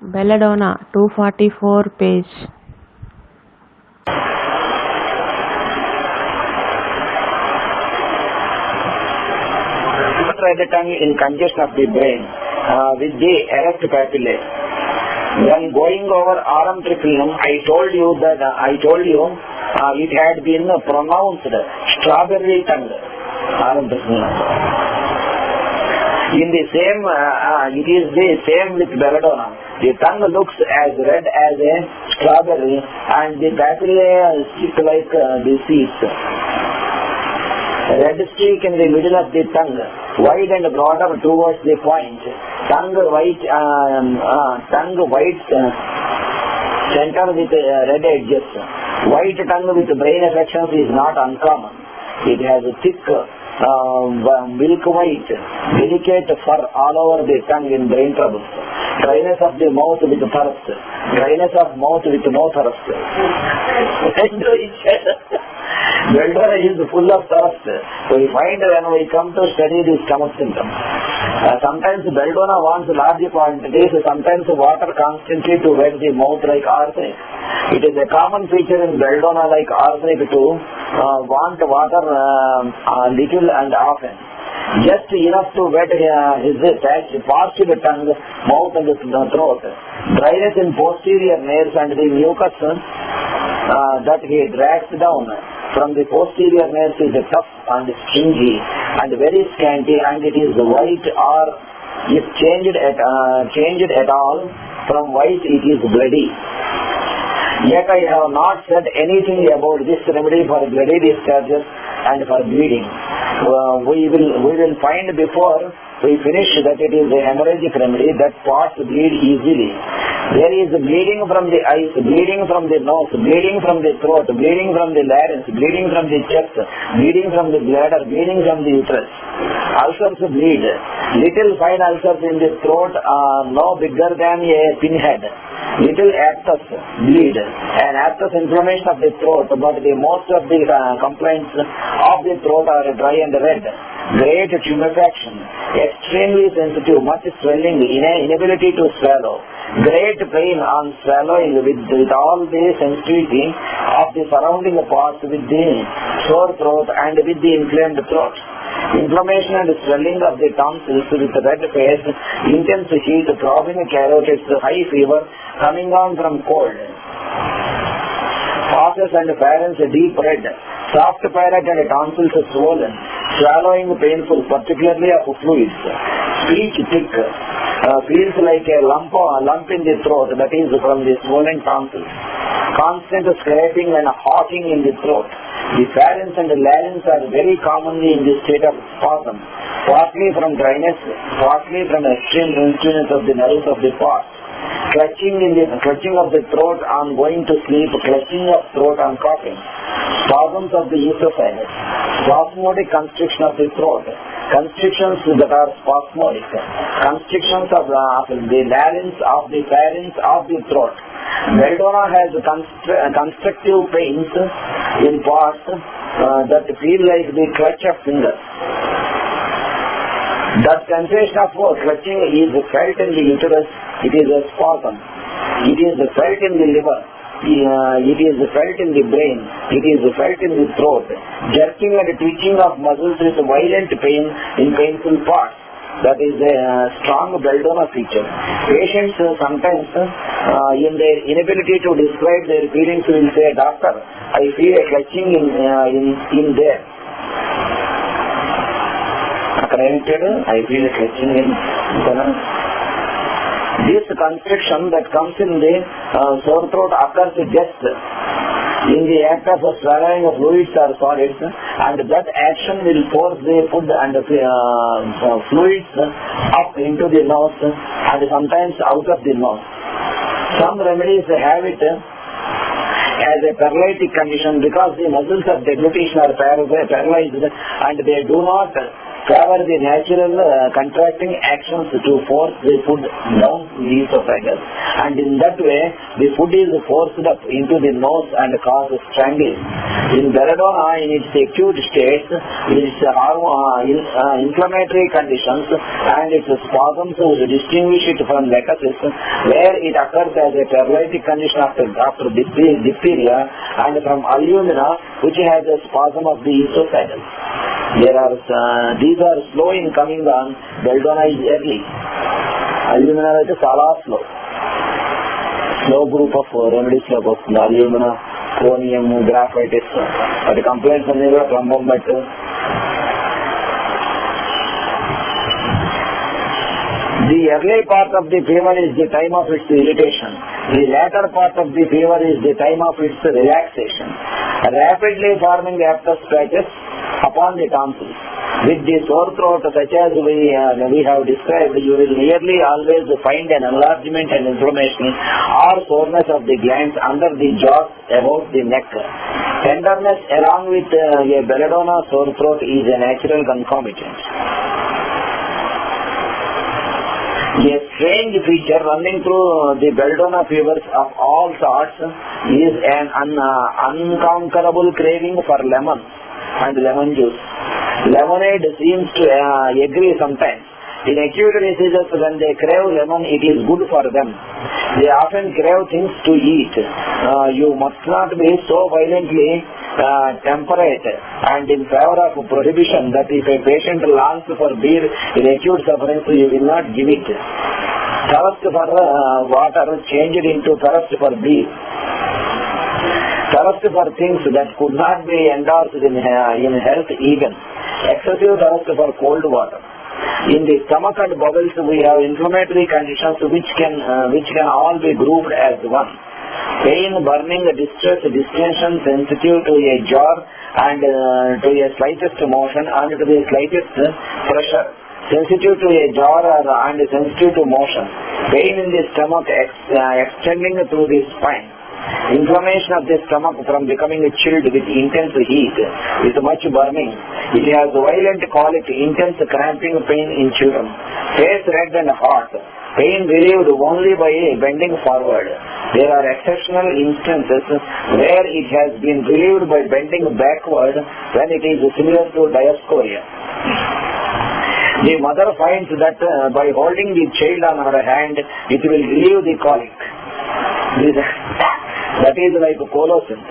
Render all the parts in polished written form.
Belladona, 244 page. Try the tongue in congestion of the brain with the erect papillae. When going over aurum trichinum, I told you it had been pronounced strawberry tongue. Aurum trichinum. In the same, it is the same with belladonna. The tongue looks as red as a strawberry, and the papillae stick like the seeds. Red streak in the middle of the tongue, wide and broader towards the point. Tongue white, center with red edges. White tongue with brain affections is not uncommon. It has a thick, milk white, delicate fur all over the tongue in brain troubles. Dryness of the mouth with thirst. Dryness of mouth with no thirst. Belladonna is full of thirst. So we find when we come to study the stomach symptoms. Sometimes belladonna wants large quantities, sometimes water constantly to wet the mouth like arsenic. It is a common feature in belladonna like arsenic to want water little and often. Just enough to wet his partial tongue, mouth and throat. Dryness in posterior nares and the mucus that he drags down from the posterior nares is tough and stringy and very scanty, and it is white, or if changed at all, from white it is bloody. Yet I have not said anything about this remedy for bloody discharges and for bleeding. We will find before we finish that it is a hemorrhagic remedy that parts bleed easily. There is bleeding from the eyes, bleeding from the nose, bleeding from the throat, bleeding from the larynx, bleeding from the chest, bleeding from the bladder, bleeding from the uterus. Ulcers bleed. Little fine ulcers in the throat are no bigger than a pinhead. Little aphthous bleed. An aphthous inflammation of the throat, but the most of the complaints of the throat are dry and red. Great tumefaction. Extremely sensitive, much swelling, inability to swallow. Great pain on swallowing with all the sensitivity of the surrounding parts, with the sore throat and with the inflamed throat. Inflammation and swelling of the tonsils with red face, intense heat, throbbing carotids, high fever coming on from cold. Fauces and pharynx deep red. Soft palate and tonsils swollen. Swallowing painful, particularly of fluids. Speech thick. Feels like a lump in the throat, that is from the swollen tonsils. Constant scraping and hawking in the throat. The pharynx and the larynx are very commonly in this state of spasm, partly from dryness, partly from extreme sensitiveness of the nerves of the parts. Clutching of the throat on going to sleep, clutching of throat on coughing. Spasms of the esophagus. Spasmodic constriction of the throat. Constrictions that are spasmodic. Constrictions of the larynx, of the pharynx, of the throat. Belladonna has constructive pains in parts that feel like the clutch of fingers. That sensation of clutching is felt in the uterus. It is a spasm. It is felt in the liver. It is felt in the brain. It is felt in the throat. Jerking and twitching of muscles with violent pain in painful parts. That is a strong belladonna feature. Patients sometimes, in their inability to describe their feelings, will say, "Doctor, I feel a clutching in there." I feel a clutching in. This constriction that comes in the sore throat occurs just in the act of swallowing of fluids or solids, and that action will force the food and fluids up into the nose and sometimes out of the nose. Some remedies have it as a paralytic condition because the muscles of deglutition are paralyzed and they do not favor the natural contracting actions to force the food down the esophagus, and in that way the food is forced up into the nose and causes strangling. In Belladona, in its acute state, its inflammatory conditions and its spasms would distinguish it from lecasis, where it occurs as a paralytic condition after diphtheria, and from alumina, which has a spasm of the esophagus. These are slow in coming on. Belladona is early. Alumina is slow. Slow group of remedies like alumina, chromium, graphitis, but complaints are never from the early part of the fever is the time of its irritation. The latter part of the fever is the time of its relaxation. Rapidly forming after scratches upon the tonsils. With the sore throat such as we have described, you will nearly always find an enlargement and inflammation or soreness of the glands under the jaws about the neck. Tenderness along with a belladonna sore throat is a natural concomitant. A strange feature running through the belladonna fevers of all sorts is an unconquerable craving for lemon and lemon juice. Lemonade seems to agree sometimes. In acute diseases, when they crave lemon, it is good for them. They often crave things to eat. You must not be so violently temperate and in favor of prohibition that if a patient longs for beer in acute suffering, you will not give it. Thirst for water changed into thirst for beer. Thirst for things that could not be endorsed in health even. Excessive thirst for cold water. In the stomach and bowels, we have inflammatory conditions which can all be grouped as one. Pain, burning, distress, distension, sensitive to a jar and to a slightest motion and to the slightest pressure. Sensitive to a jar and sensitive to motion. Pain in the stomach extending through the spine. Inflammation of the stomach from becoming chilled with intense heat, with much burning. It has violent colic, intense cramping pain in children. Face red and hot. Pain relieved only by bending forward. There are exceptional instances where it has been relieved by bending backward when it is similar to diascoria. The mother finds that by holding the child on her hand, it will relieve the colic. That is like colocynth.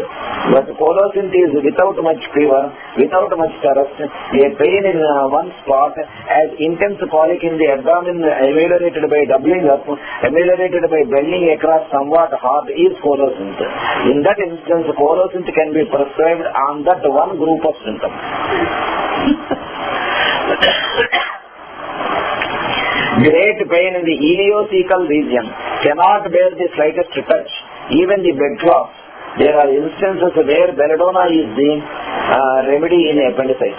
But colocynth is without much fever, without much thirst, a pain in one spot, as intense colic in the abdomen ameliorated by doubling up, ameliorated by bending across somewhat hard is colocynth. In that instance, colocynth can be prescribed on that one group of symptoms. Great pain in the ileocecal region cannot bear the slightest touch, even the bed cloth. There are instances where belladonna is the remedy in appendicitis.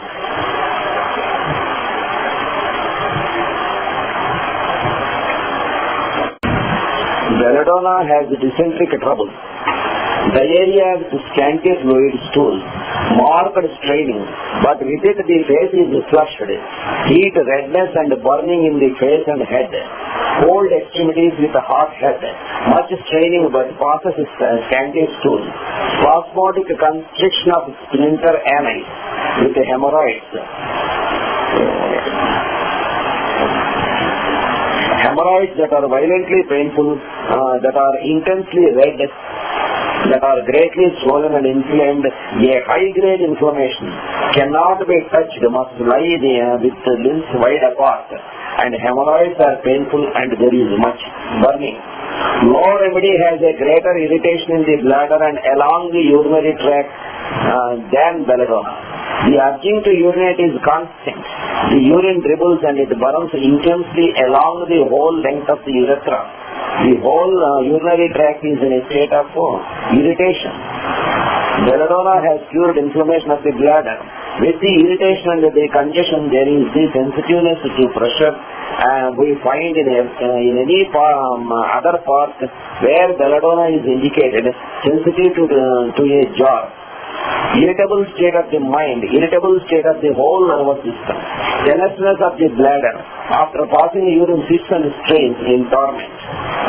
Belladonna has dysenteric trouble. Diarrhea with scanty fluid stool, marked straining, but with it the face is flushed, heat, redness and burning in the face and head, cold extremities with a hot head, much straining but passes scanty stool, spasmodic constriction of sphincter ani with hemorrhoids. Hemorrhoids that are violently painful, that are intensely red, that are greatly swollen and inflamed. A high-grade inflammation cannot be touched, must lie with the limbs wide apart, and hemorrhoids are painful and there is much burning. No remedy has a greater irritation in the bladder and along the urinary tract than belladonna. The urging to urinate is constant. The urine dribbles and it burns intensely along the whole length of the urethra. The whole urinary tract is in a state of irritation. Belladonna has cured inflammation of the bladder. With the irritation and the congestion, there is the sensitiveness to pressure. We find in any other part where belladonna is indicated, sensitive to a jar. Irritable state of the mind, irritable state of the whole nervous system, tenseness of the bladder. After passing urine sits and strains in torment.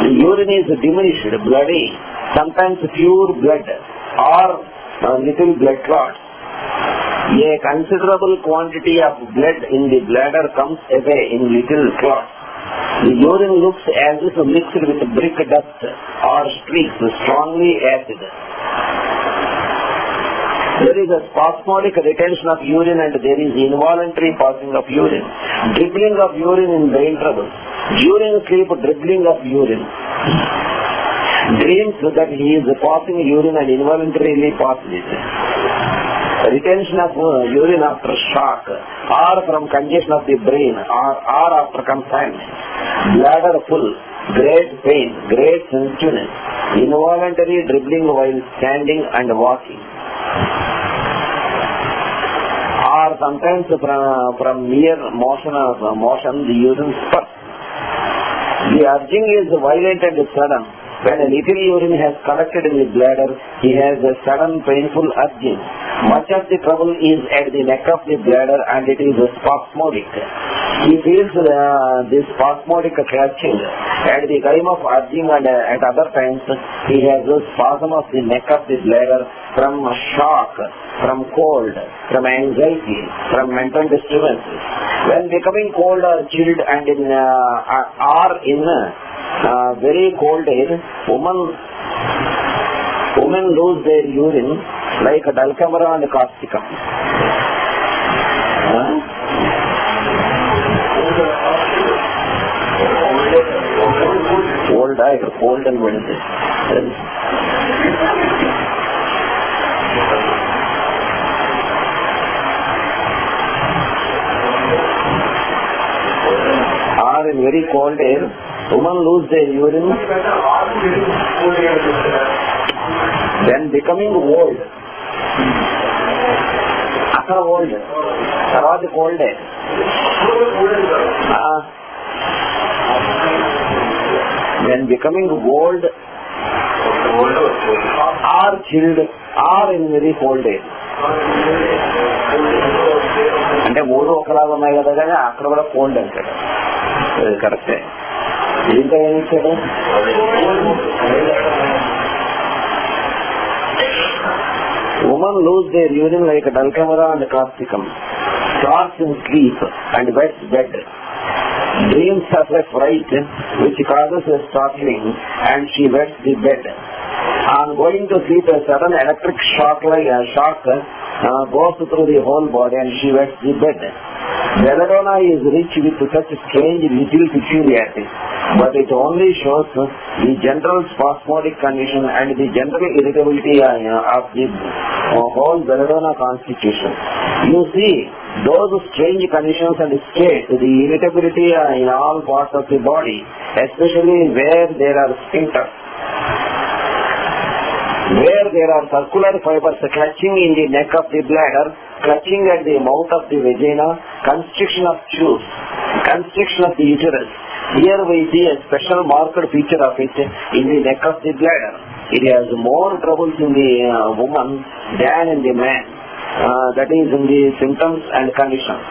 The urine is diminished, bloody, sometimes pure blood, or little blood clots. A considerable quantity of blood in the bladder comes away in little clots. The urine looks as if mixed with brick dust or streaks strongly acid. There is a spasmodic retention of urine and there is involuntary passing of urine. Dribbling of urine in brain trouble. During sleep, dribbling of urine. Dreams that he is passing urine and involuntarily passes it. Retention of urine after shock or from congestion of the brain or after confinement. Bladder full. Great pain, great sensitiveness. Involuntary dribbling while standing and walking. Or sometimes from mere motion the urine spurts. The urging is violent and sudden. When a little urine has collected in the bladder, he has a sudden painful urging. Much of the trouble is at the neck of the bladder and it is spasmodic. He feels this spasmodic catching at the time of urging and at other times he has a spasm of the neck of the bladder from shock, from cold, from anxiety, from mental disturbances. When becoming cold or chilled and in very cold air, women lose their urine like dulcamara and causticum. Cold and winter. Or in very cold air, women lose their urine, then becoming old. After old, తర్వాత cold air. Then becoming old or chilled or in very cold air. అంటే మూడు ఒకలాగా ఉన్నాయి కదా కానీ అక్కడ కూడా cold అంటాడు. కరెక్టే. ఇంకా ఏం ఇచ్చాడు? Women lose their urine like dulcamara and causticum, starts in sleep and wets bed, dreams of a fright which causes a startling and she wets the bed. On going to sleep, a sudden electric shock goes through the whole body and she wets the bed. Belladona is rich with such strange little peculiarities, but it only shows the general spasmodic condition and the general irritability of the whole Belladona constitution. You see, those strange conditions and states, the irritability in all parts of the body, especially where there are sphincters, where there are circular fibers clutching in the neck of the bladder, clutching at the mouth of the vagina, constriction of tubes, constriction of the uterus. Here we see a special marked feature of it in the neck of the bladder. It has more troubles in the woman than in the man. That is in the symptoms and conditions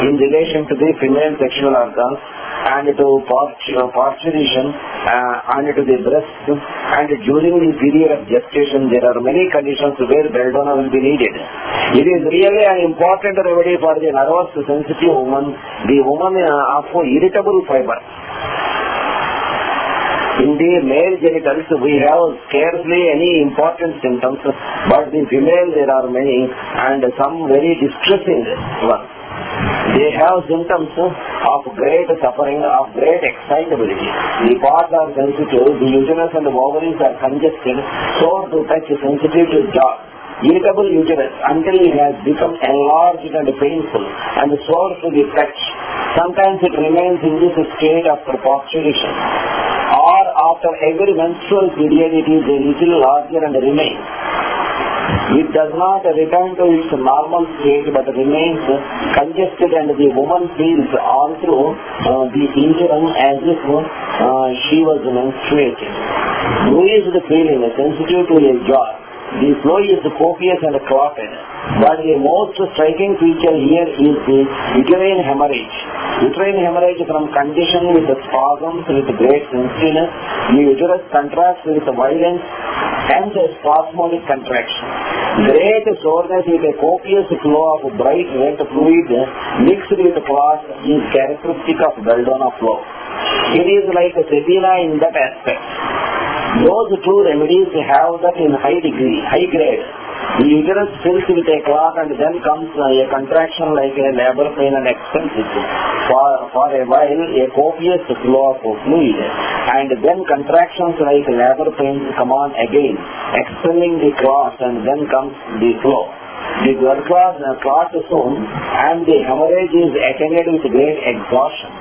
in relation to the female sexual organs and to parturition and to the breast, and during the period of gestation there are many conditions where Belladona will be needed. It is really an important remedy for the nervous sensitive woman, the woman of irritable fiber. In the male genitals we have scarcely any important symptoms, but the female there are many and some very distressing ones. They have symptoms of great suffering, of great excitability. The parts are sensitive, the uterus and the ovaries are congested, sore to touch, sensitive to jaw. Irritable uterus until it has become enlarged and painful and sore to the touch. Sometimes it remains in this state after parturition, or after every menstrual period it is a little larger and remains. It does not return to its normal state but remains congested and the woman feels all through the interim as if she was menstruating. Bruised feeling, sensitive to a jaw. The flow is copious and clotted, but the most striking feature here is the uterine hemorrhage. Uterine hemorrhage from condition with spasms with great sensitiveness. The uterus contracts with violence hence a spasmodic contraction. Great soreness with a copious flow of bright red fluid mixed with clots is characteristic of Belladona flow. It is like a Sabina in that aspect. Those two remedies have that in high grade. The uterus fills with a clot and then comes a contraction like a labor pain and expensive. For a while a copious flow of fluid and then contractions like labor pains come on again, expelling the clot and then comes the flow. The blood clot soon and the hemorrhage is attended with great exhaustion.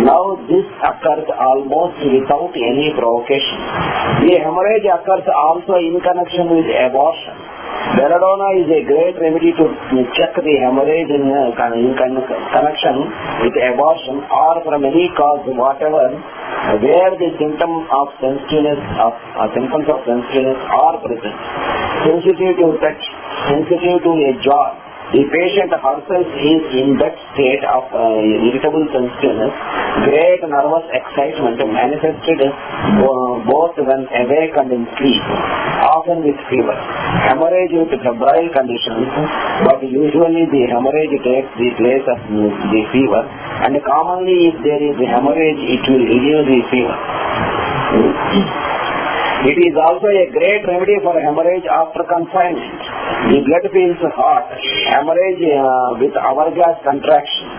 Now this occurs almost without any provocation. The hemorrhage occurs also in connection with abortion. Belladona is a great remedy to check the hemorrhage in connection with abortion or from any cause whatever, where the symptoms of sensitiveness are present. Sensitive to touch, sensitive to a jar. The patient herself is in that state of irritable sensitiveness, great nervous excitement manifested both when awake and in sleep, often with fever. Hemorrhage with febrile conditions, but usually the hemorrhage takes the place of the fever, and commonly if there is hemorrhage it will reduce the fever. It is also a great remedy for hemorrhage after confinement. The blood feels hot, hemorrhage with hourglass contraction.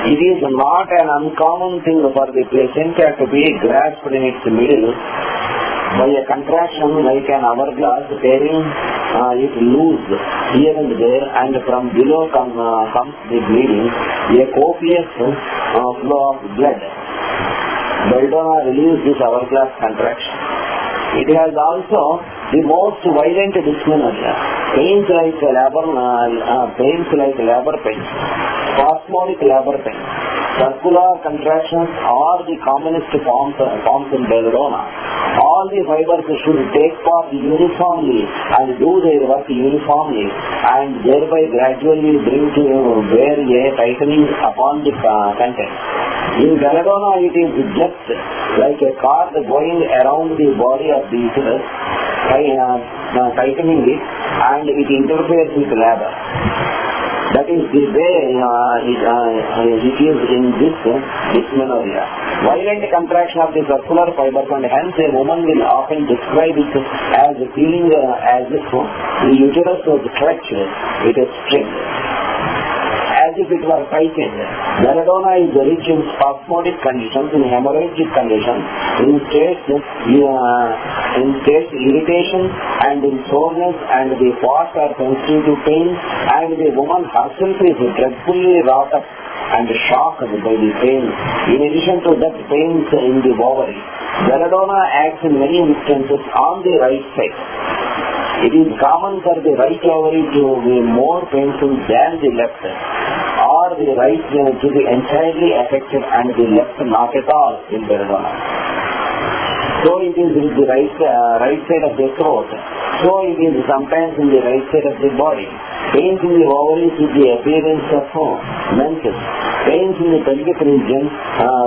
It is not an uncommon thing for the placenta to be grasped in its middle by a contraction like an hourglass, tearing it loose here and there, and from below comes the bleeding, a copious flow of blood. Belladona relieves this hourglass contraction. It has also the most violent dysmenorrhea, pains like labor pains, spasmodic labor pains, circular contractions are the commonest forms in Belladona. All the fibers should take part uniformly and do their work uniformly, and thereby gradually bring to bear a tightening upon the content. In Belladona it is just like a cord going around the body of the uterus, tightening it, and it interferes with labor. That is the way it is in this dysmenorrhea. Violent contraction of the circular fibers, and hence a woman will often describe it as feeling as if the uterus was stretched with a string, as if it were tightened. Belladona is rich in spasmodic conditions, in hemorrhagic conditions, in states irritation and in soreness, and the parts are sensitive to pain, and the woman herself is dreadfully wrought up and shocked by the pain. In addition to that, pains in the ovary. Belladona acts in many instances on the right side. It is common for the right ovary to be more painful than the left, or the right to be entirely affected and the left not at all in Belladona. So it is in the right side of the throat. So it is sometimes in the right side of the body. Pains in the ovaries with the appearance of menses. Pains in the pelvic region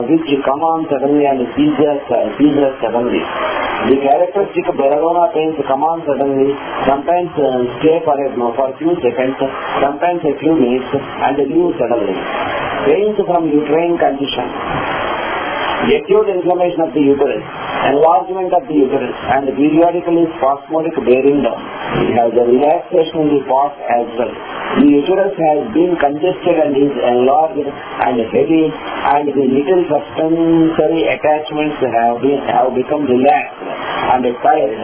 which come on suddenly and seizures suddenly. The characteristic Belladona pains come on suddenly, sometimes stay for a few seconds, sometimes a few minutes, and leave suddenly. Pains from uterine condition. Acute inflammation of the uterus, enlargement of the uterus, and periodically spasmodic bearing down. It has a relaxation in the part as well. The uterus has been congested and is enlarged and heavy, and the little suspensory attachments have become relaxed and tired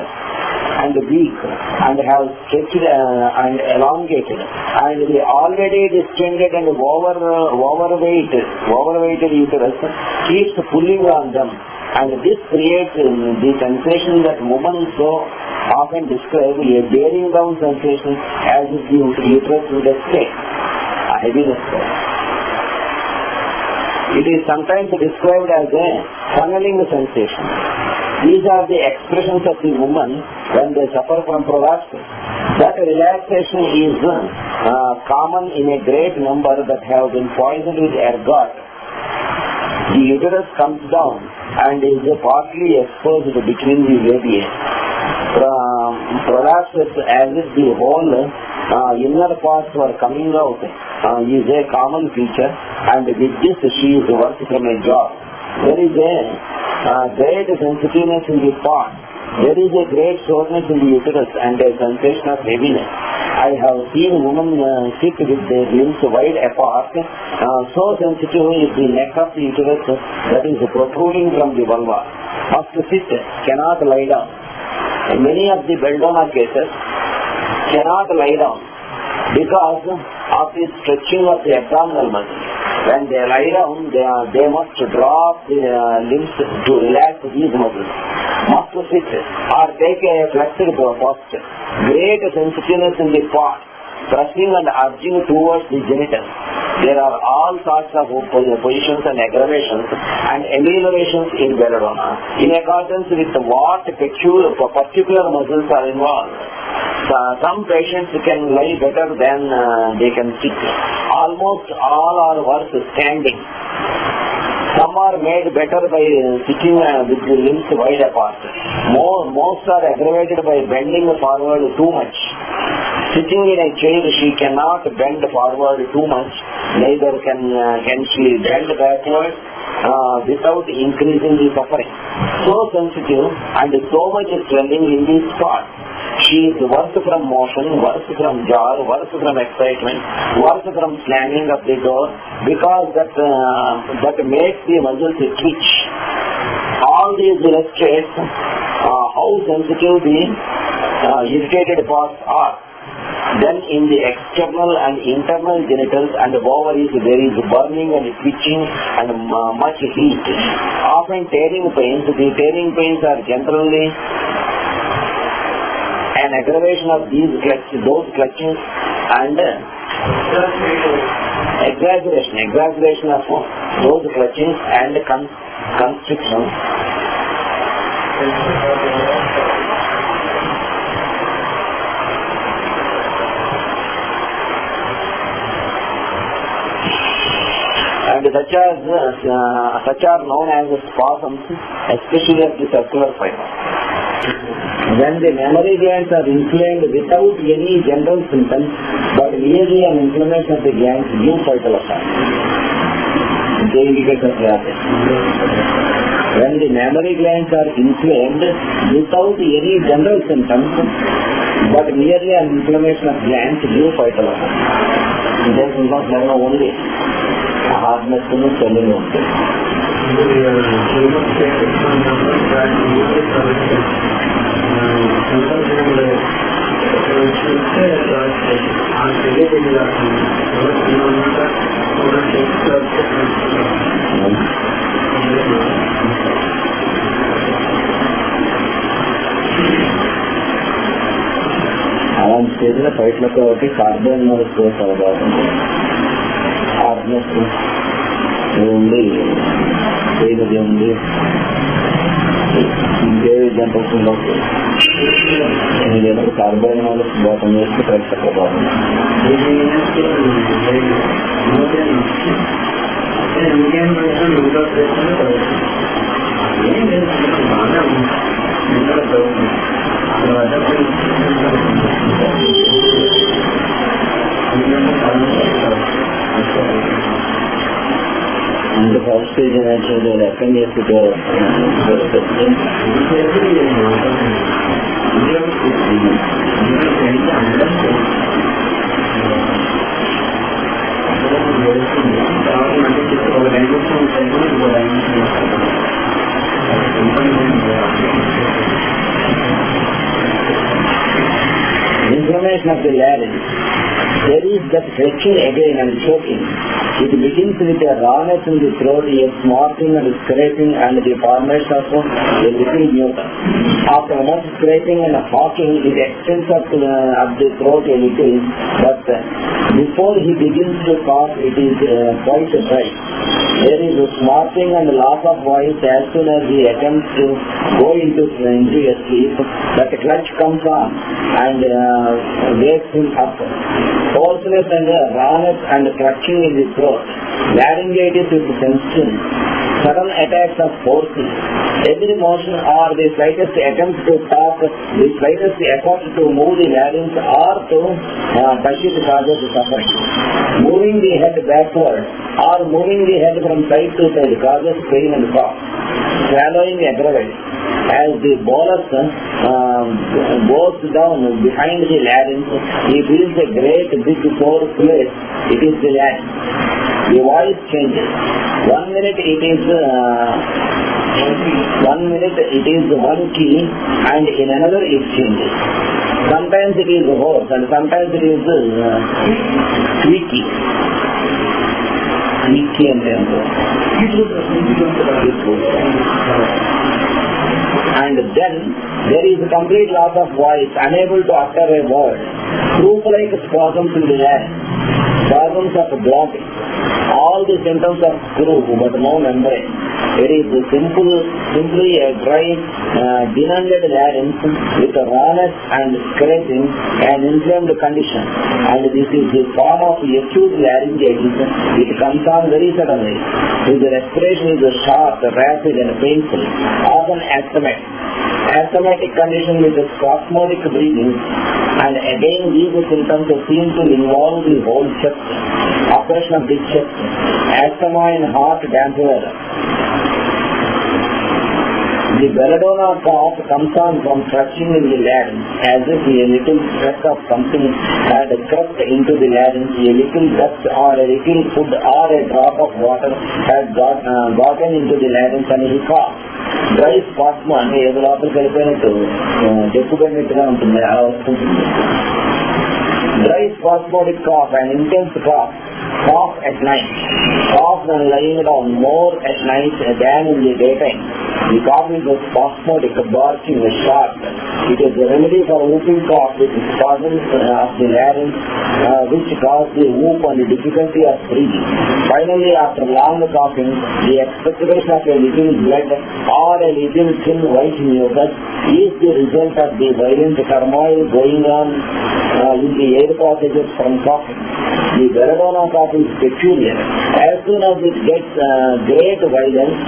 and weak, and have stretched and elongated, and the already distended and overweighted uterus keeps pulling on them, and this creates the sensation that women so often describe, a bearing down sensation, as if the uterus would escape, a heaviness. It is sometimes described as a funneling sensation. These are the expressions of the woman when they suffer from prolapses. That relaxation is common in a great number that have been poisoned with ergot. The uterus comes down and is partly exposed between the labia. prolapses as if the whole inner parts were coming out is a common feature, and with this she is worse from a jaw. There is a great sensitiveness in the part. There is a great soreness in the uterus and a sensation of heaviness. I have seen women sit with their limbs wide apart. So sensitive is the neck of the uterus that is protruding from the vulva. Must sit, cannot lie down. In many of the Belladona cases, cannot lie down because of the stretching of the abdominal muscle. When they lie down, they must drop the limbs to relax these muscles. Must sit or take a flexed posture. Great sensitiveness in the part, pressing and urging towards the genitals. There are all sorts of positions and aggravations and ameliorations in Belladona in accordance with what particular muscles are involved. Some patients can lie better than they can sit. Almost all are worse standing. Some are made better by sitting with the limbs wide apart. Most are aggravated by bending forward too much. Sitting in a chair, she cannot bend forward too much, neither can she bend backward without increasing the suffering. So sensitive and so much swelling in this spot. She is worse from motion, worse from jar, worse from excitement, worse from slamming of the door, because that makes the muscles twitch. All these illustrates how sensitive the irritated parts are. Then in the external and internal genitals and ovaries there is burning and twitching and much heat. Often tearing pains. The tearing pains are generally an aggravation of those clutchings and exaggeration of those clutchings and constrictions. And such are known as spasms, especially of the circular fiber. When the mammary glands are inflamed without any general symptoms, but merely an inflammation of the glands, due vital effect. They indicate the process. When the mammary glands are inflamed without any general symptoms, but merely an inflammation of glands, due vital effect. There is not only hardness in the swelling of it. అలాంటి స్టేజ్లో ఫైట్లో కాబట్టి carbon course అవగాహన hardness ఉంది చేయనిది ఉంది ఇంకే generation ఉండవు ఏదైనా కార్బన్ బాటం చేస్తే ప్రేక్షక బాగుంది the first stage in actually the second year to go inflammation of the larynx. There is that stretching again and choking. It begins with a rawness in the throat, a smarting and scraping, and the formation of a little mucus. After much scraping and hawking, it extends up the throat a little, but before he begins to cough, it is quite dry. There is a smarting and loss of voice as soon as he attempts to go into a sleep. But the clutch comes on and wakes him up. Hoarseness and rawness and clutching in the throat. Laryngitis with tension. sudden attacks of forces, every motion or the slightest attempt to talk, the slightest effort to move the larynx or to touch it causes suffering. Moving the head backward or moving the head from side to side causes pain and cough. Swallowing aggravates. As the bolus goes down behind the larynx, he feels a great big sore place. It is the larynx. The voice changes. 1 minute it is 1 key, and in another it changes. Sometimes it is hoarse and sometimes it is squeaky. Squeaky and then there is a complete loss of voice, unable to utter a word. Proof-like spasms in the larynx, spasms of blocking, all the symptoms of screw but no membrane. It is simply a dry, denuded larynx with a rawness and scratching, an inflamed condition. And this is the form of acute laryngitis. It comes on very suddenly. His respiration is sharp, rapid and painful, often asthmatic. Asthmatic condition with spasmodic breathing, and again these symptoms seem to involve the whole chest, oppression of the chest, asthma and heart damper. The Belladona cough comes on from crushing in the larynx, as if a little speck of something had crushed into the larynx, a little dust or a little food or a drop of water had gotten into the larynx and he coughed. Dry spasm అంటే ఏదో లోపలికి వెళ్ళిపోయినట్టు చెప్పుకున్నట్టుగా ఉంటుంది అలా వస్తుంది. Dry spasmodic cough, an intense cough. Cough at night. Cough when lying down, more at night than in the daytime. The cough is a spasmodic, barking, sharp. It is a remedy for whooping cough with spasms of the larynx which cause the whoop and the difficulty of breathing. Finally, after long coughing, the expectoration of a little blood or a little thin white mucus is the result of the violent turmoil going on in the air passages from coughing. The Belladona cough is peculiar. As soon as it gets great violence,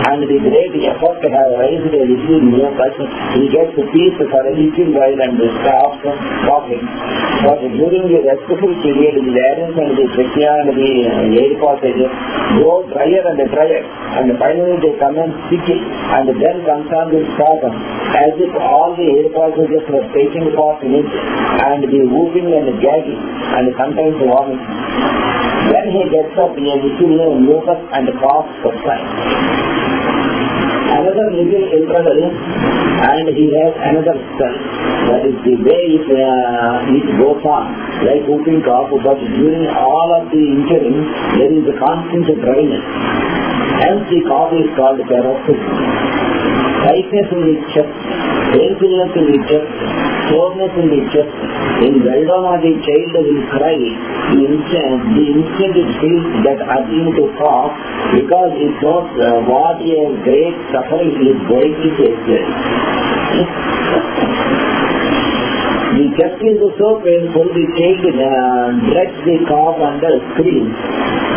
and the great effort to have raised a little mucus, he gets peace for a little while and stops coughing. But during the restful period, the larynx and the trachea and the air passages grow drier and drier, and finally they commence sticky, and then comes on the spasm, as if all the air passages were taking part in it, and the whooping and gagging, and sometimes vomiting. When he gets up, he has little mucus and cough subsides. Another little interval, and he has another spell. That is the way it goes on, like whooping cough, but during all of the interim, there is a constant dryness. Hence the cough is called paroxysm. Tightness in the chest, painfulness in the chest, soreness in the chest. In Belladona, the child will cry the instant it feels that urging to cough, because it knows what a great suffering is going to take place. The chest is so painful, the child dreads the cough and screams.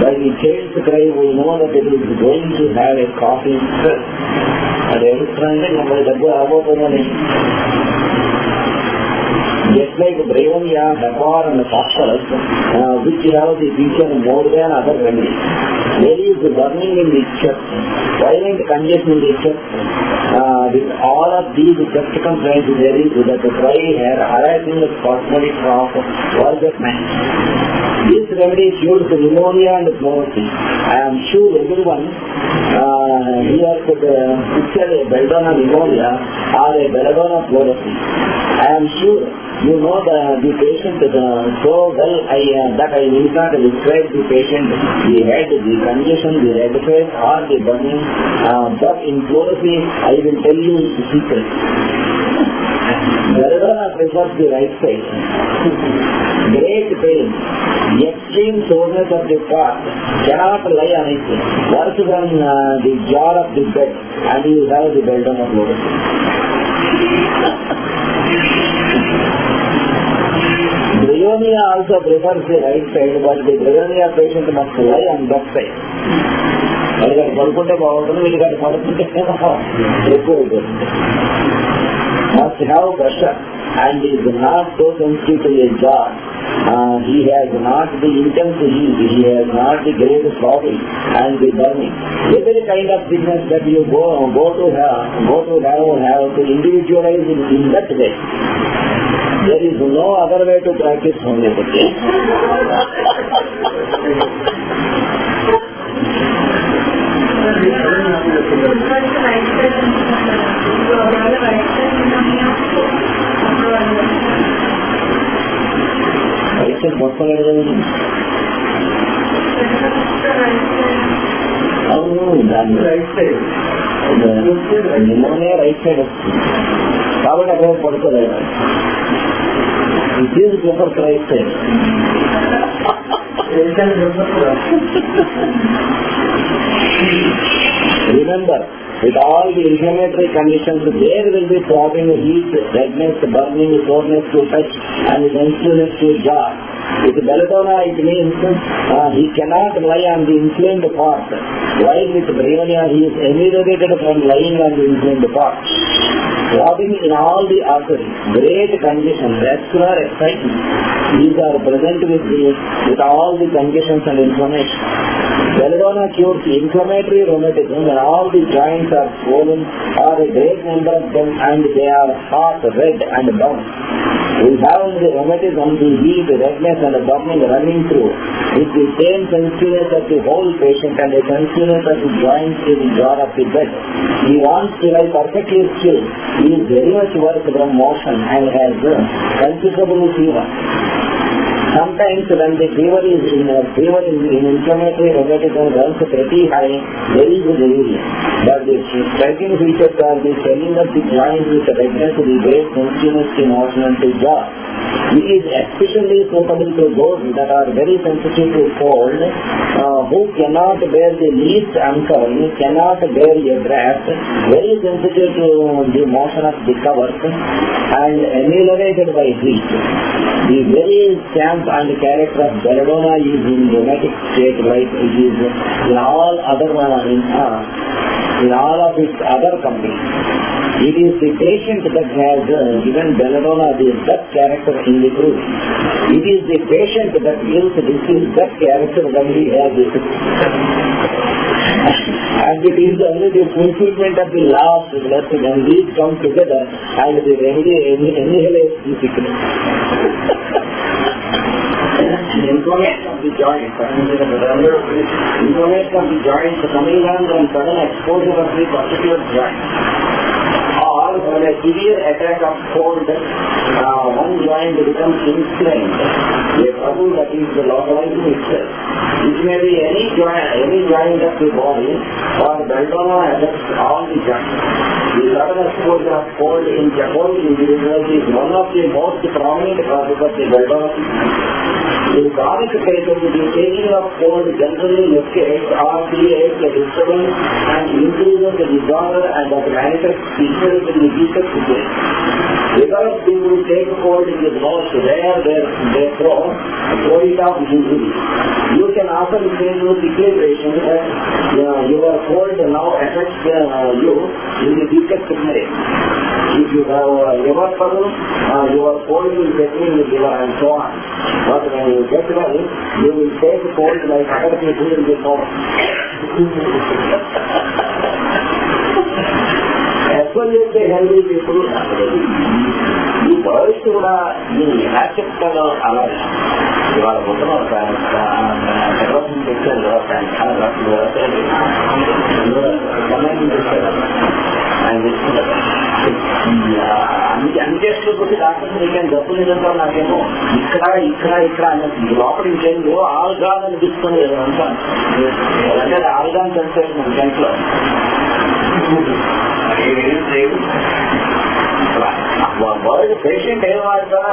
By the child's cry, we know that it is going to have a coughing spell. Just like Belladona, Hepar and phosphorus, which have the feature more than other remedies. There is burning in the chest, violent congestion in the chest. With all of these chest complaints, there is that dry hair arising with spasmodic cough was that man. This remedy cures pneumonia and pleurisy. I am sure everyone here could picture a Belladona pneumonia or a Belladona pleurisy. I am sure you know the patient so well that I will not describe the patient, the head, the congestion, the red face or the burning, but in pleurisy I will tell you the secret. Belladona prefers the right side. Great pain, extreme soreness of the part, cannot lie on it, worse than the jar of the bed, and you have the Belladona pleurisy. Bryonia also prefers the right side, but the bryonia patient must lie on that side. వీడికి పడుకుంటే బాగుంటుంది, వీడికి పడుకుంటే ఎక్కువ అయిపోతుంది. Must have pressure and is not so sensitive to a jar. He has not the intense heat, he has not the great throbbing and the burning. Every kind of sickness that you go to have to individualize in that way. There is no other way to practice homeopathy. Right side మొత్తం అవును, దాని right side నిన్ననే right side వస్తుంది కాబట్టి అక్కడ పడుకోలేదు. It is prefers right side. Remember, with all the inflammatory conditions, there will be throbbing, heat, redness, burning, soreness to touch, and sensitiveness to jar. With belladonna, it means he cannot lie on the inflamed part, while with bryonia, he is eliminated from lying on the inflamed part. Throbbing in all the arteries, great condition, vascular excitement, these are present with all the conditions and inflammation. Belladonna cures inflammatory rheumatism when all the joints are swollen, or a great number of them, and they are hot, red, and brown. We have the rheumatism, the heat, redness, and burning running through, with the same sensitiveness of the whole patient and the sensitiveness of the joints in the jar of the bed. He wants to lie perfectly still. He is very much work from motion and has considerable fever. Sometimes when the fever in inflammatory rheumatism runs pretty high, there is a delirium. But the striking features are the swelling of the joints with redness, the great sensitiveness to motion and to jaw. It is especially suitable to those that are very sensitive to cold, who cannot bear the least uncoil, cannot bear a draft, very sensitive to the motion of the covers, and ameliorated by heat. The very stamp and character of Belladona is in rheumatic state like it is in all of its other companies. It is the patient that has given Belladona that character in the group. It is the patient that gives that character when he has it. And it is only the fulfillment of the last lesson when these come together and the remedy annihilates the sickness. Inflammation of the joints, coming on and sudden exposure of the particular joint, or when a severe attack of cold, one joint becomes inflamed, a trouble that is localizing itself. It may be any joint of the body, or belladonna affects all the joints. The sudden exposure of cold in cold individuals is one of the most prominent causes of the belladonna sickness. In chronic cases, the taking of cold generally locates or creates a disturbance and increases the disorder and that manifests itself in the weakest situation. Because people take cold in the nose where they throw it off easily. You can often say to the patient that your cold now affects you in the weakest way. If you have liver trouble, your cold will get in the liver and so on. But when you get well, you will take cold like other people in the home. Absolutely healthy people, the boys కూడా ఈ యాక్సెప్ట్లో అలా ఇవాళ మొత్తం development చేశారు అన్ని టెస్టులు కొట్టి doctors నీకేం డబ్బులు నిజంగా నాకేమో ఇక్కడ అన్నది లోపల ఇంకేందో ఆల్గాన్ అని తీసుకుని అంతా అంటే ఆల్గాన్ సెన్సేషన్ గంటలో వరల్డ్ పేషెంట్ ఏం వాడతారా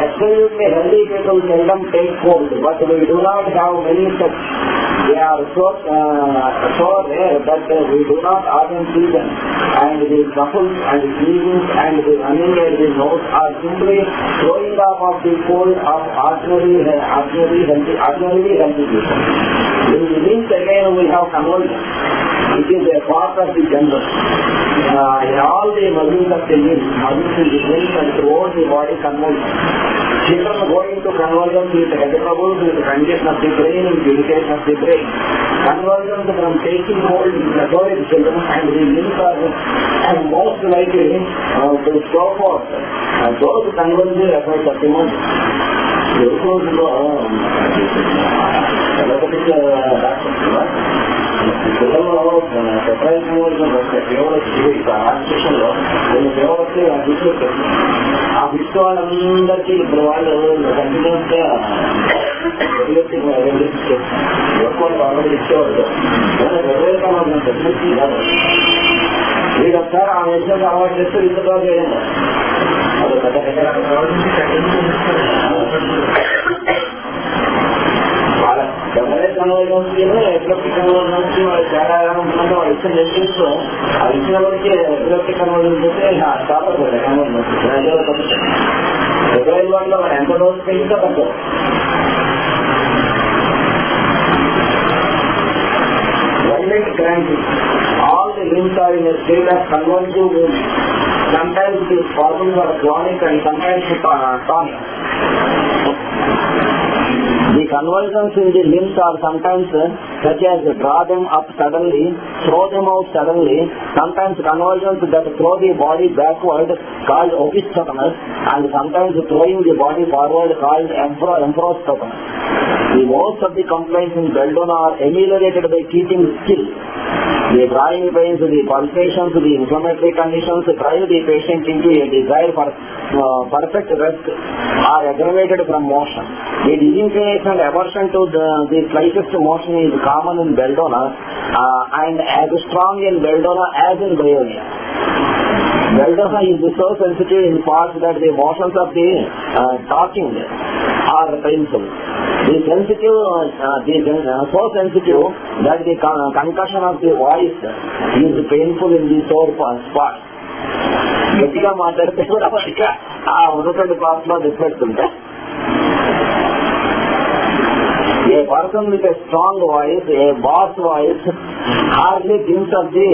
Absolutely healthy people seldom take cold, but we do not have many such They are so rare that we do not often see them, and the truffles and the cleavings and the running at the nose are simply throwing off of the fold of ordinarily healthy people. In the limbs again we have convulsion. It is a part of the general. In all the muscles of the limbs, muscles in the limbs and throughout the body convulsion. Children go into convulsions with head troubles, with congestion of the brain, with irritation of the brain. Convulsions from taking hold in the children and the limbs are most likely to slow forth. Those convulsions affect the most. ఆ విశ్వ వాళ్ళందరికీ ఇప్పుడు వాళ్ళు continuous గా already ఇచ్చేవాళ్ళు వీడు ఒకసారి ఆ విషయం అలవాటు చేస్తే ఇంతగా చేయండి వాళ్ళ ఎపిలెప్టిక్ కన్వర్జెన్స్ వాళ్ళ తేడా ఉంటుందంటే వాళ్ళు ఇచ్చిన లెసన్స్ ఆ ఇచ్చిన వరకు ఎపిలెప్టిక్ కన్వర్జెన్స్ అయితే చాలా కన్వర్జెన్స్ ఫిబ్రవరి వాటిలో వాళ్ళు ఎంత రోజు పెంచితే తక్కువ. Violent cramping. All the limbs are in a state of convulsive movement. Sometimes it is forming or chronic and sometimes tonic. The convulsions in the limbs are sometimes such as draw them up suddenly, throw them out suddenly, sometimes convulsions that throw the body backward called opisthothomus, and sometimes throwing the body forward called emphrostotomus. The most of the complaints in Belladona are ameliorated by keeping still. The drawing pains, the pulsations, the inflammatory conditions drive the patient into a desire for perfect rest are aggravated from motion. The disinclination and aversion to the slightest motion is common in Belladona and as strong in Belladona as in Belladona. Belladona is so sensitive in parts that the motions of the talking are painful. So sensitive that the concussion of the voice is painful in the sore spot. గట్టిగా మాట్లాడితే కూడా ఆ ఉన్నటువంటి part లో reflect. A person with a strong voice, a bass voice, hardly thinks of the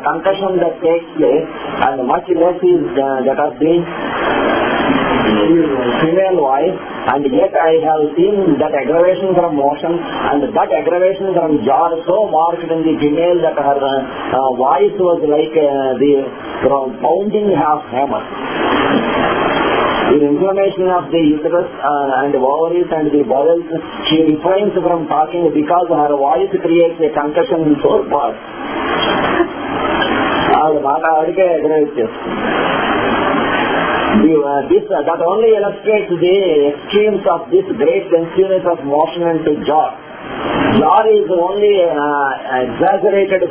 concussion that takes place, and much less is that of the female voice, and yet I have seen that aggravation from motion and that aggravation from jar so marked in the female that her voice was like the pounding half hammer. The inflammation of the uterus and ovaries and the bowels, she refrains from talking because her voice creates a concussion in sore parts. ఆవిడకే aggravate చేస్తుంది. That only illustrates the extremes of this great sensitiveness of motion and to jar. Jar is only exaggerated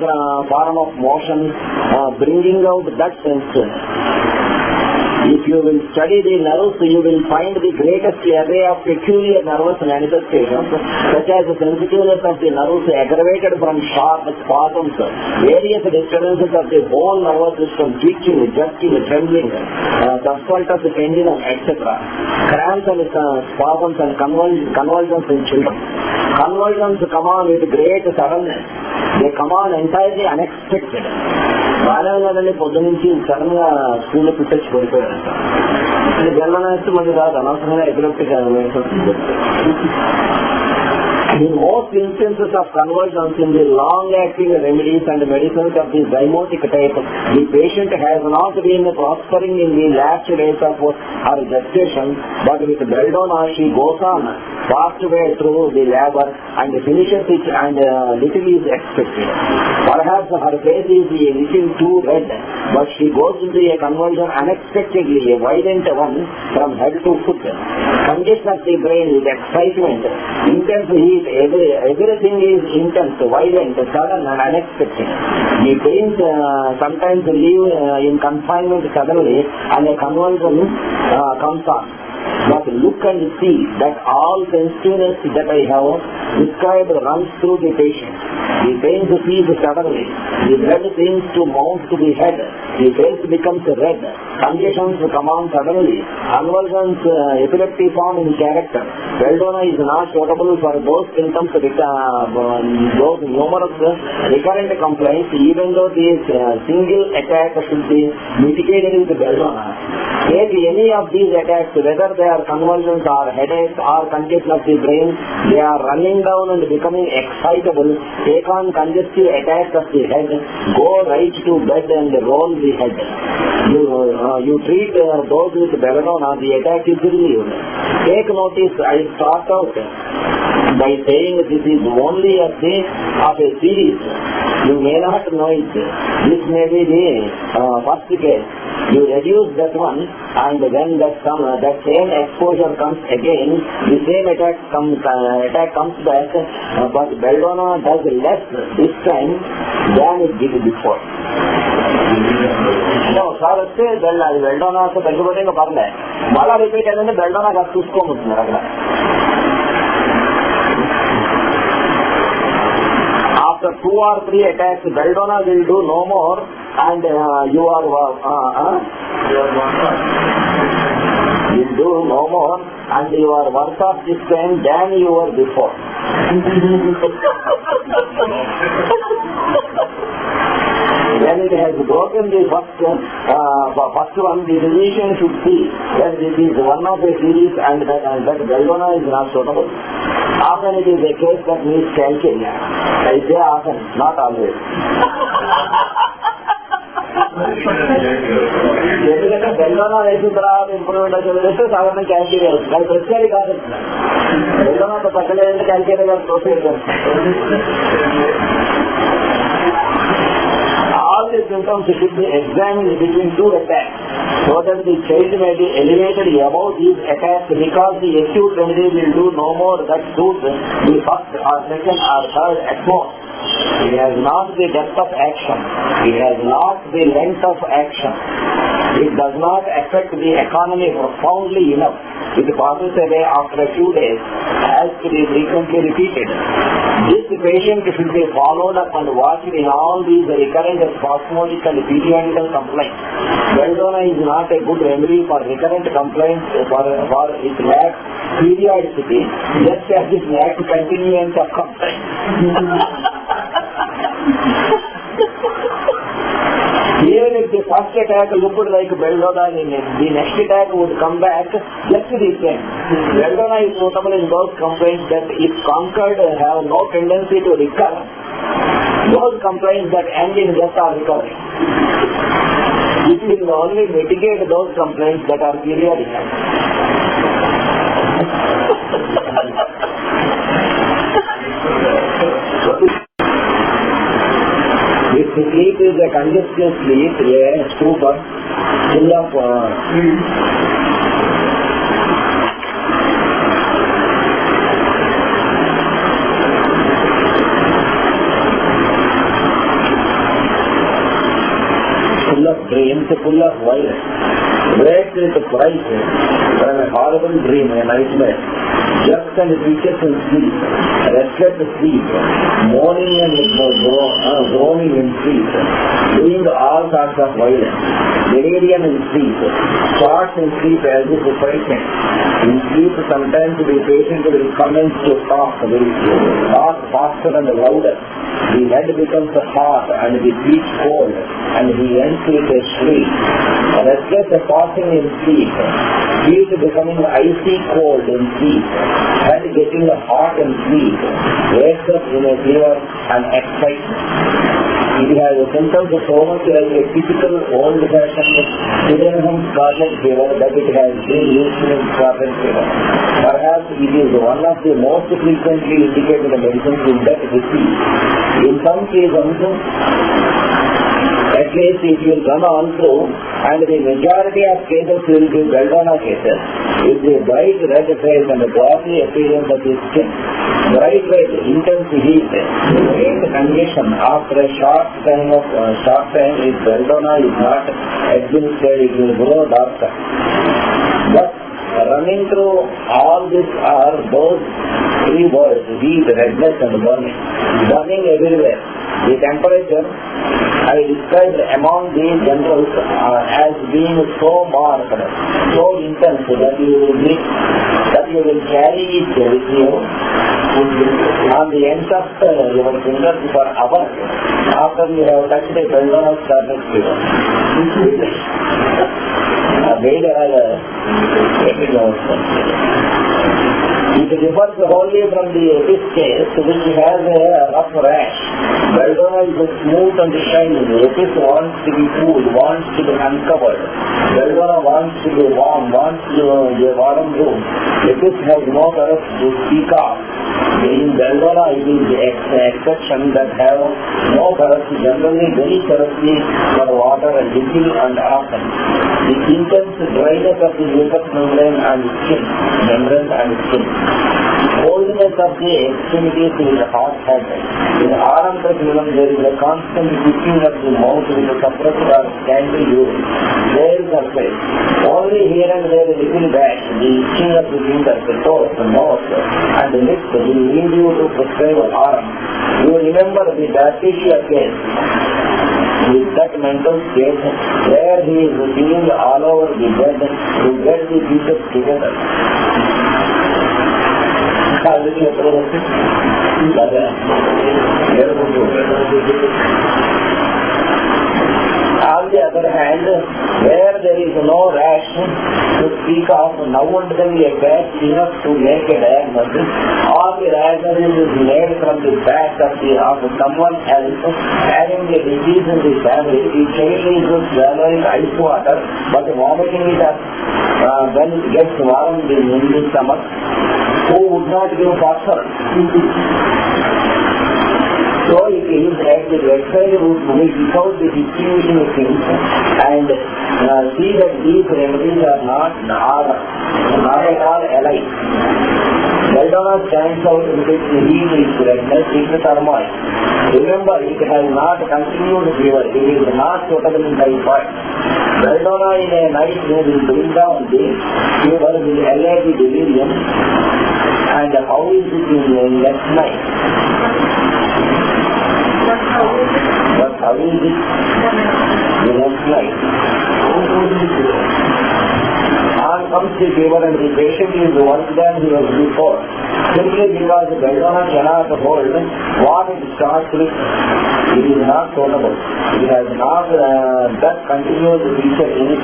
form of motion, bringing out that sensitiveness. If you will study the nerves, you will find the greatest array of peculiar nervous manifestations, such as the sensitiveness of the nerves aggravated from sharp spasms, various disturbances of the whole nervous system, twitching, jerking, trembling, subspaltus tendinum, etc. Cramps and spasms and convulsions in children. Convulsions come on with great suddenness. They come on entirely unexpected. బాలగానే పొద్దు నుంచి sudden గా స్కూల్లో పిట్టొచ్చి పడిపోయారంట. జన్మన వేస్తే మళ్ళీ రాదు, అనవసరంగా epileptic In most instances of convulsions in the long-acting remedies and medicines of the zymotic type, the patient has not been prospering in the last days of her gestation, but with Belladona she goes on fast way through the labor and finishes it, and little is expected. Perhaps her face is a little too red, but she goes into a convulsion unexpectedly, a violent one from head to foot. Congestion of the brain with excitement, intense heat, everything is intense, violent, sudden and unexpected. The pains sometimes leave in confinement suddenly and a convulsion comes on. But look and see that all sensitiveness that I have described runs through the patient. The pain ceases suddenly. The blood seems to mount to the head. The face becomes red. Congestions come on suddenly. Convulsions, epilepsy form in character. Belladona is not suitable for those symptoms, those numerous recurrent complaints, even though this single attack should be mitigated with Belladona. Take any of these attacks, whether they are convulsions or headaches or congestion of the brain, they are running down and becoming excitable. Take on congestive attacks of the head, go right to bed and roll the head. You treat those with Belladona, the attack is relieved. Take notice, I start out by saying this is only a thing of a series. You may not know it. This may be the first case. You reduce that one, and when that same exposure comes again, the same attack comes back, but Belladona does less this time than it did before. ఒకసారి వస్తే అది belladonna తగ్గిపోతే ఇంకా పర్లే, మళ్ళా repeat అయిందంటే belladonna కాదు చూసుకోబోతున్నారు అక్కడ. After 2 or 3 attacks, Belladona will do no more, and you will do no more, and you are worse off this time than you were before. When it has broken the first one, the physician should see that this is one of a series and that Belladona is not suitable. Often it is a case that needs calculation. I say often, not always. ఎందుకంటే బెల్లోనా వేసిన తర్వాత improvement వచ్చేస్తే సాధారణ calculate అవుతుంది. అది ప్రతిసారి కాదు, బెల్లోనాతో తగ్గలేదంటే calculate గారు proceed. All the symptoms should be examined between 2 attacks so that the child may be elevated above these attacks, because the acute remedy will do no more that suits the first or second or third at most. It has not the depth of action. It has not the length of action. It does not affect the economy profoundly enough. It passes away after a few days, has to be frequently repeated. This patient should be followed up and watched in all these recurrent spasmodic and periodical complaints. Belladona is not a good remedy for recurrent complaints, for it lacks periodicity, just as it lacks continuance of complaints. Even if the first attack looked like Belladona, the next attack would come back just the same. Belladona is suitable in those complaints that, if conquered, have no tendency to recur. Those complaints that end in death are recovery. It will only mitigate those complaints that are periodical. If the sleep is a congested sleep, a stupor, full of dreams, full of violence, wakes with fright from a horrible dream, a nightmare, jerks and twitches in sleep, restless sleep, moaning and groaning in sleep, doing all sorts of violence, delirium in sleep, starts in sleep as if frightened. In sleep, sometimes the patient will commence to talk faster and louder. The head becomes hot and the feet cold, and he ends with a shriek. Restless passing in sleep, feet becoming icy cold in sleep, head getting hot in sleep, wakes up in a fever and excitement. It has symptoms so much like a typical old-fashioned Sydenham scarlet fever that it has been used in scarlet fever. Perhaps it is one of the most frequently indicated medicines in that disease. In some cases, at least it will run on through, and the majority of cases will be Belladona cases, with the bright red face and the glossy appearance of the skin. Bright red, intense heat, great congestion after a short time if Belladona is not administered, it will grow darker. But running through all this are those three words: heat, redness and burning. Burning everywhere. The temperature I described among these generals as being so marked, so intense that you will carry it with you on the ends of your fingers for hours after you have touched a Belladona started fever. It differs wholly from the Epis case, which has a rough rash. Belladona is smooth and shiny. The Epis wants to be cool, wants to be uncovered. Belladona wants to be warm, wants to be a warm room. Epis has no colors to speak of. In Belladona, it is the exception that have no colors, generally very thirsty for water and little and often. The intense dryness of the mucous membrane and skin. Coldness of the extremities is hot-headed. In Aranthraculum, there is a constant twitching of the mouth with a suppressed or scanty urine. There is surface. Only here and there a little back, the itching of the fingers, the toes, the nose, and the lips will lead you to prescribe Aram. You remember the Darticia case. With that mental state, where he is feeling all over the bed to get the pieces together. On the other hand, where there is no rash to speak of, now and then a patch enough to make a diagnosis, or the diagnosis is made from the fact of someone else having a disease in the family. The child is swallowing ice water, but vomiting it up when it gets warm in the stomach. Who would not give phosphorus? So it is at the bedside root without the distribution of things and see that these remedies are not at all alike. Belladona stands out with its heat, its redness, its turmoil. Remember, it has not continued fever. It is not suitable in typhoid. Belladona in a night will bring down the fever, will allay the delirium. And how is it in the next night? But how is it the next night? On comes the fever and the patient is worse than he was before. Simply because the Belladona cannot hold what it starts with. It is not suitable. It has not that continuous feature in it.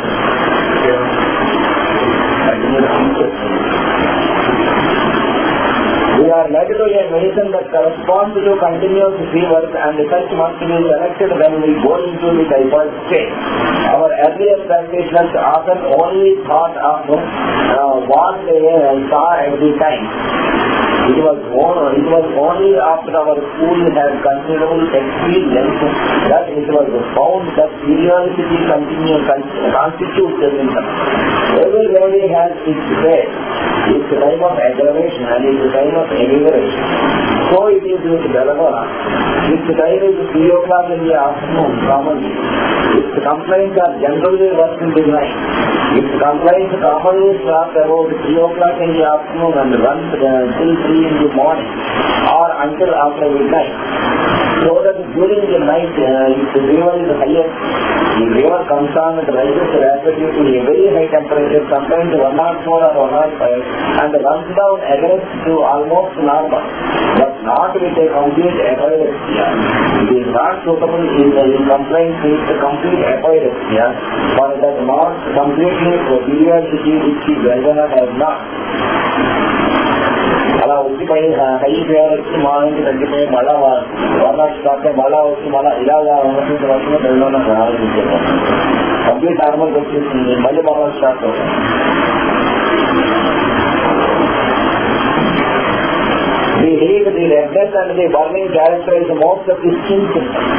We are led to a medicine that corresponds to continuous fever, and such must be selected when we go into the typhoid state. Our earlier practitioners often only thought of what they saw at the time. It was only after our school had considerable experience that it was found that curiosity constitutes the symptom. Everybody has its phase, its time of aggravation and its time of elimination. So it is with Belladona. Its time is 3 o'clock in the afternoon commonly. Its complaints are generally worse in the night. Its complaints commonly start about 3 o'clock in the afternoon and run till 3 in the morning or until after midnight. So that during the night its fever is highest. The fever comes on and rises rapidly to a very high temperature, sometimes 104 or 105, and runs down again to almost normal, but not with a complete epilepsy. It is not suitable in complaints with complete epilepsy, for that not completely periodicity which the Belladona has not. అలా వచ్చిపోయి high fever వచ్చి మా నుంచి తగ్గిపోయి మళ్ళా వార్నాట్ start మళ్ళా వచ్చి మళ్ళా ఇలాగా ఉన్నటువంటి వర్షంలో Belladona ఆలోచించాము. కంప్లీట్ నార్మల్కి వచ్చేసింది, మళ్ళీ వార్నాట్ స్టార్ట్ అవుతుంది. The heat, the redness and the burning characterize most of the skin symptoms.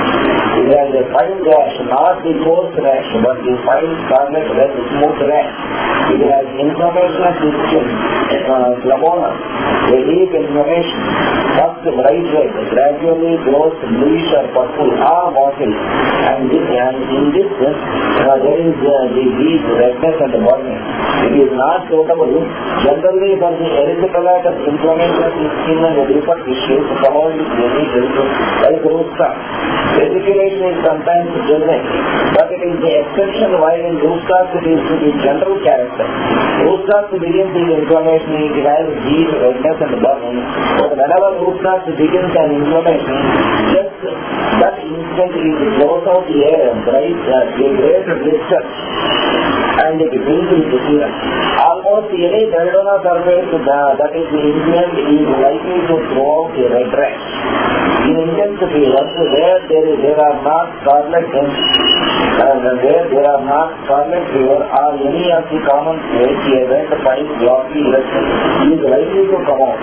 It has a fine rash, not the coarse rash, but the fine scarlet red smooth rash. It has inflammation of the skin, Belladona, a deep inflammation. First bright red, gradually goes bluish or purple or mottled, and in this there is the deep redness and burning. It is not suitable generally for the erythrocyte inflammation of the skin and the deeper tissues following with any like rosca. Reticulation is sometimes present, but it is the exception while in rosca it is the general character. Rosca begins with inflammation, it has deep redness and burning, but whenever rosca begins an inflammation, just that instant it blows out the air, bright, a great blister, and it brings it to fever. Almost any Belladona surface that is inflamed is likely to throw out a red rash. In intense fever, where there are not scarlet fever or any of the common states, a red, fine, glossy eruption is likely to come out.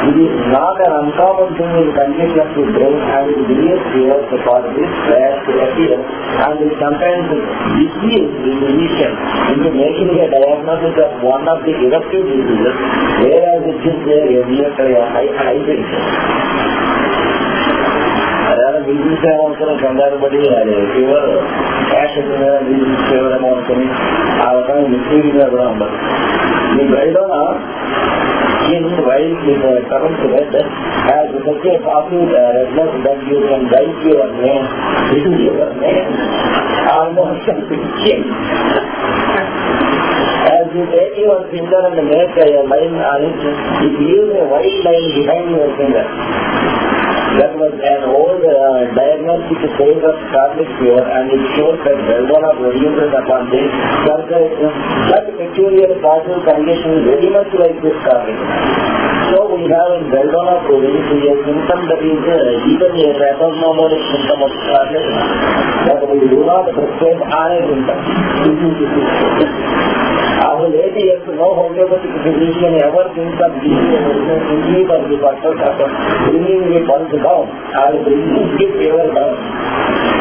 It is not an uncommon thing in condition of the brain and it delivers fever for this rash to appear, and it sometimes deceives the physician into making a diagnosis of one of the eruptive diseases, whereas it is a hybrid. Disease అనుకుని కంగారు పడి అది fever cash fever అని అనుకుని ఆ రకంగా మిస్లీడింగ్గా కూడా ఉండదు. ఈ belladonna in while it turns red has such a popular redness that you can write your name almost as you take your finger and make a line on it, it leaves a white line behind your finger. That was an old diagnostic phase of scarlet fever, and it shows that Belladona produces upon the surface that peculiar partial condition very much like this scarlet. So we have in Belladona produce a symptom that is even a pathognomonic symptom of scarlet, but we do not prescribe on a symptom. After 80 years, no homeopathic physician ever thinks of giving a medicine simply for the purpose of bringing the pulse down or bringing the fever down.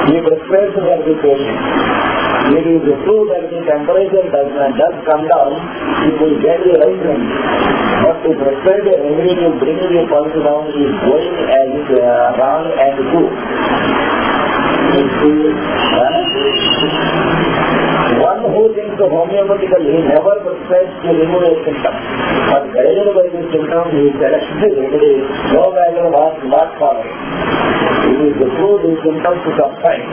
He prescribes for the patient. It is true that the temperature does come down, it will get the right remedy. But to prescribe a remedy to bring the pulse down is going as wrong and true. One who thinks homeopathically never prescribes to remove a symptom, but guided by the symptom he selects the remedy, no matter what for it. It is the true the symptoms to subside.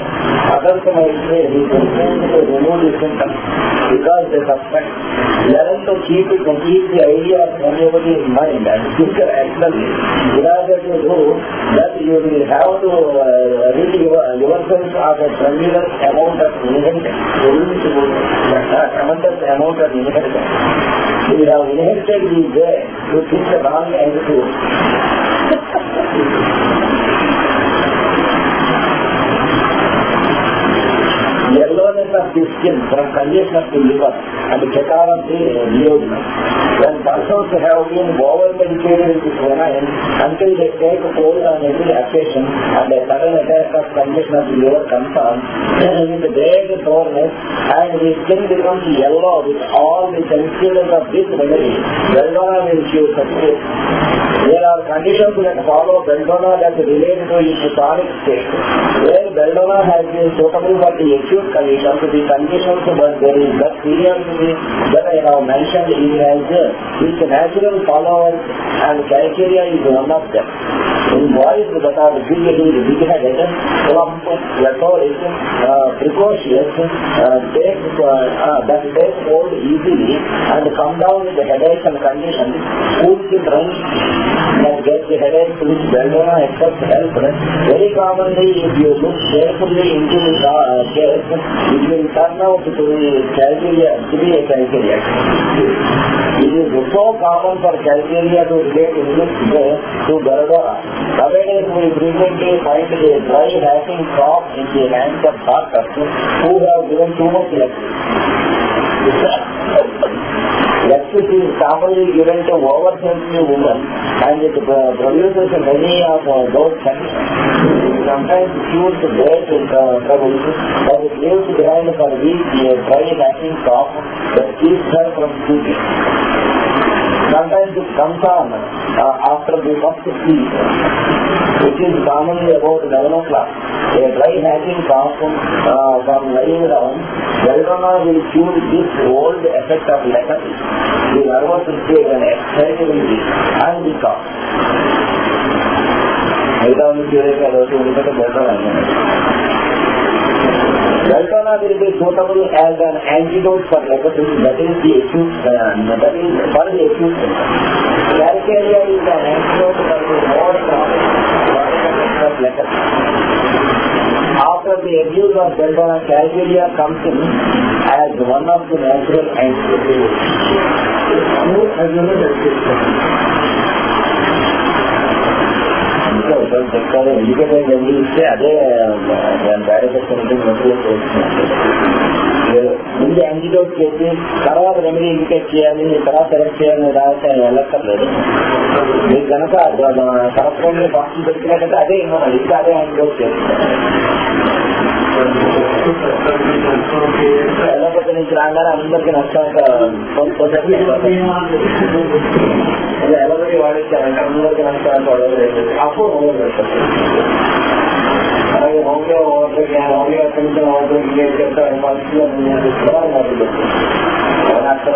Others might say he prescribes to remove the symptoms because they subside. Learn to keep the idea of homeopathy in mind and think rationally. In order to do that, you will have to rid yourself of a tremendous amount of inheritance. Tremendous amount of inheritance. You have inherited the way to think wrong and true. Yellowness of the skin from congestion of the liver and checar of the duodenum. When persons have been over-medicated with quinine until they take hold on every occasion and a sudden attack of congestion of the liver comes on, with vague soreness and the skin becomes yellow with all the sensibilities of this remedy, Belladona will cure such case. There are conditions that follow Belladona that relate to its chronic state. Where Belladona has been suitable for the acute conditions, the conditions, but there is that periodicity that I have mentioned is as its natural followers, and calcaria is one of them. In boys that are big-headed, plump, plethoric, precocious, that take hold easily and come down with the headaches and conditions, school children that get the headaches which Belladona experts help. Very commonly, if you look carefully into the case, it will turn out to be a calcaria. It is so common for calcaria to relate in this way to Belladona. Nowadays, we frequently find a dry hacking cough in the hands of doctors who have given too much electricity. Electricity is commonly given to oversensitive women, and it produces many of those conditions. Sometimes cures great troubles, but it leaves behind for weeks a dry hacking cough that keeps her from sleeping. Sometimes comes on after the first sleep, which is commonly about 11 o'clock. A dry hatching cough from lying down, Belladona will cure this old effect of lethargy, the nervous state and excitability and the cough. Belladona will be suitable as an antidote for leprosy, that is the acute, that is for the acute symptom. Calcaria is an antidote for the more chronic effects of leprosy. After the abuse of Belladona, calcaria comes in as one of the natural antidotes. ఎందుకంటే ఇస్తే అదే దాని ముందు antidote చేసి తర్వాత remedy indicate చేయాలి, తర్వాత select చేయాలని రాస్తే వెళ్ళక్కర్లేదు. మీకు కనుక కరెక్ట్గా బాక్స్ దొరికినట్టయితే అదే ఇవ్వాలి, ఇంకా అదే యాంటీడోట్ చేస్తున్నారు. వెళ్ళకపోతే నుంచి రాగానే అందరికీ నష్టాలు ఎలబడి వాడించారంటే అందరికీ నష్టాలు పడలేదు. అప్పుడు అలాగే హోమియో హోమియో కొంచెం చెప్తారు పరిస్థితులు నష్టం